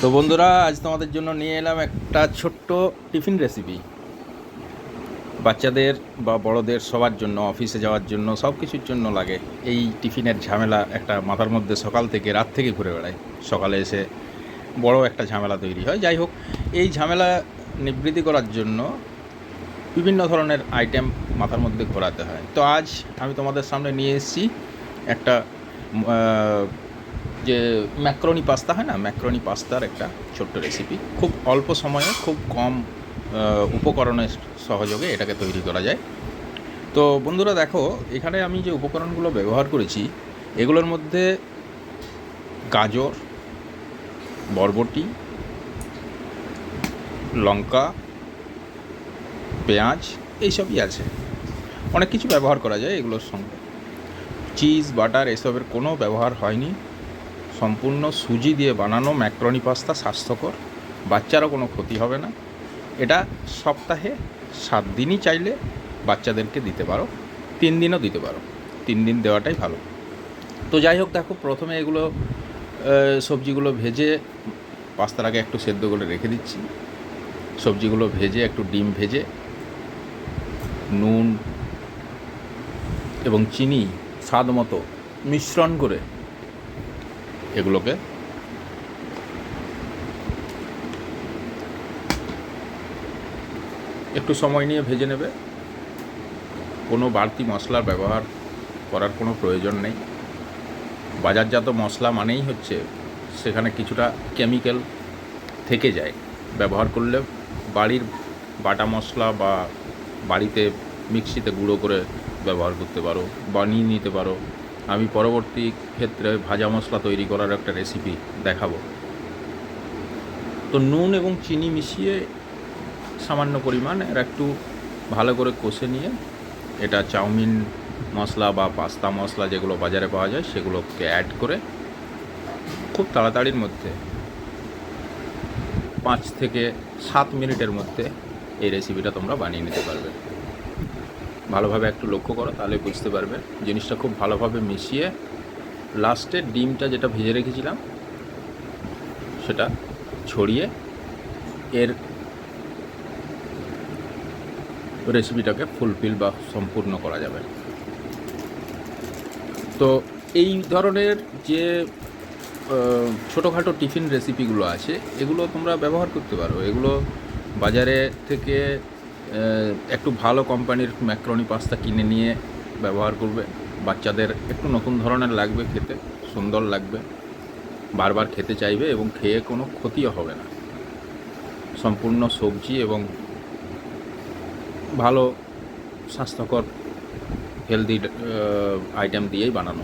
তো বন্ধুরা, আজ তোমাদের জন্য নিয়ে এলাম একটা ছোট্ট টিফিন রেসিপি। বাচ্চাদের বা বড়দের সবার জন্য, অফিসে যাওয়ার জন্য, সব কিছুর জন্য লাগে। এই টিফিনের ঝামেলা একটা মাথার মধ্যে সকাল থেকে রাত থেকে ঘুরে বেড়ায়। সকালে এসে বড় একটা ঝামেলা তৈরি হয়। যাই হোক, এই ঝামেলা নিবৃত্তি করার জন্য বিভিন্ন ধরনের আইটেম মাথার মধ্যে ঘোরাতে হয়। তো আজ আমি তোমাদের সামনে নিয়ে এসেছি একটা যে ম্যাক্রোনি পাস্তা হয় না, ম্যাক্রোনি পাস্তার একটা ছোট্ট রেসিপি। খুব অল্প সময়ে, খুব কম উপকরণের সহযোগে এটাকে তৈরি করা যায়। তো বন্ধুরা দেখো, এখানে আমি যে উপকরণগুলো ব্যবহার করেছি এগুলোর মধ্যে গাজর, বরবটি, লঙ্কা, পেঁয়াজ এইসবই আছে। অনেক কিছু ব্যবহার করা যায় এগুলোর সঙ্গে। চিজ, বাটার এসবের কোনো ব্যবহার হয়নি। সম্পূর্ণ সুজি দিয়ে বানানো ম্যাক্রোনি পাস্তা, স্বাস্থ্যকর, বাচ্চারও কোনো ক্ষতি হবে না। এটা সপ্তাহে 7 দিনই চাইলে বাচ্চাদেরকে দিতে পারো, 3 দিনও দিতে পারো। 3 দিন দেওয়াটাই ভালো। তো যাই হোক, দেখো প্রথমে এগুলো সবজিগুলো ভেজে পাস্তার আগে একটু সেদ্ধ করে রেখে দিচ্ছি। সবজিগুলো ভেজে, একটু ডিম ভেজে, নুন এবং চিনি স্বাদ মতো মিশ্রণ করে এগুলোকে একটু সময় নিয়ে ভেজে নেবে। কোনো বাড়তি মশলার ব্যবহার করার কোনো প্রয়োজন নেই। বাজারজাত মশলা মানেই হচ্ছে সেখানে কিছুটা কেমিক্যাল থেকে যায়। ব্যবহার করলে বাড়ির বাটা মশলা বা বাড়িতে মিক্সিতে গুঁড়ো করে ব্যবহার করতে পারো, বানিয়ে নিতে পারো। আমি পরবর্তী ক্ষেত্রে ভাজা মশলা তৈরি করার একটা রেসিপি দেখাবো। তো নুন এবং চিনি মিশিয়ে সামান্য পরিমাণ এর একটু ভালো করে কষে নিয়ে এটা চাউমিন মশলা বা পাস্তা মশলা যেগুলো বাজারে পাওয়া যায় সেগুলোকে অ্যাড করে খুব তাড়াতাড়ির মধ্যে 5 থেকে 7 মিনিটের মধ্যে এই রেসিপিটা তোমরা বানিয়ে নিতে পারবে। ভালোভাবে একটু লক্ষ্য করো, তাহলে বুঝতে পারবে। জিনিসটা খুব ভালোভাবে মিশিয়ে লাস্টে ডিমটা যেটা ভেজে রেখেছিলাম সেটা ছড়িয়ে এর রেসিপিটাকে ফুলফিল বা সম্পূর্ণ করা যাবে। তো এই ধরনের যে ছোটোখাটো টিফিন রেসিপিগুলো আছে এগুলো তোমরা ব্যবহার করতে পারো। এগুলো বাজারে থেকে একটু ভালো কোম্পানির ম্যাক্রোনি পাস্তা কিনে নিয়ে ব্যবহার করবে। বাচ্চাদের একটু নতুন ধরনের লাগবে, খেতে সুন্দর লাগবে, বারবার খেতে চাইবে এবং খেয়ে কোনো ক্ষতিও হবে না। সম্পূর্ণ সবজি এবং ভালো স্বাস্থ্যকর হেলদি আইটেম দিয়েই বানানো।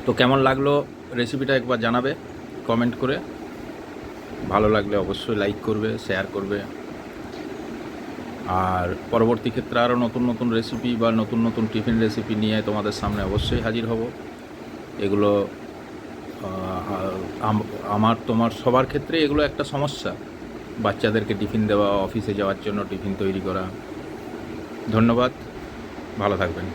তো কেমন লাগলো রেসিপিটা একবার জানাবে কমেন্ট করে। ভালো লাগলে অবশ্যই লাইক করবে, শেয়ার করবে। আর পরবর্তী ক্ষেত্রে আরও নতুন নতুন রেসিপি বা নতুন নতুন টিফিন রেসিপি নিয়ে তোমাদের সামনে অবশ্যই হাজির হব। এগুলো আমার তোমার সবার ক্ষেত্রে এগুলো একটা সমস্যা, বাচ্চাদেরকে টিফিন দেওয়া, অফিসে যাওয়ার জন্য টিফিন তৈরি করা। ধন্যবাদ, ভালো থাকবেন।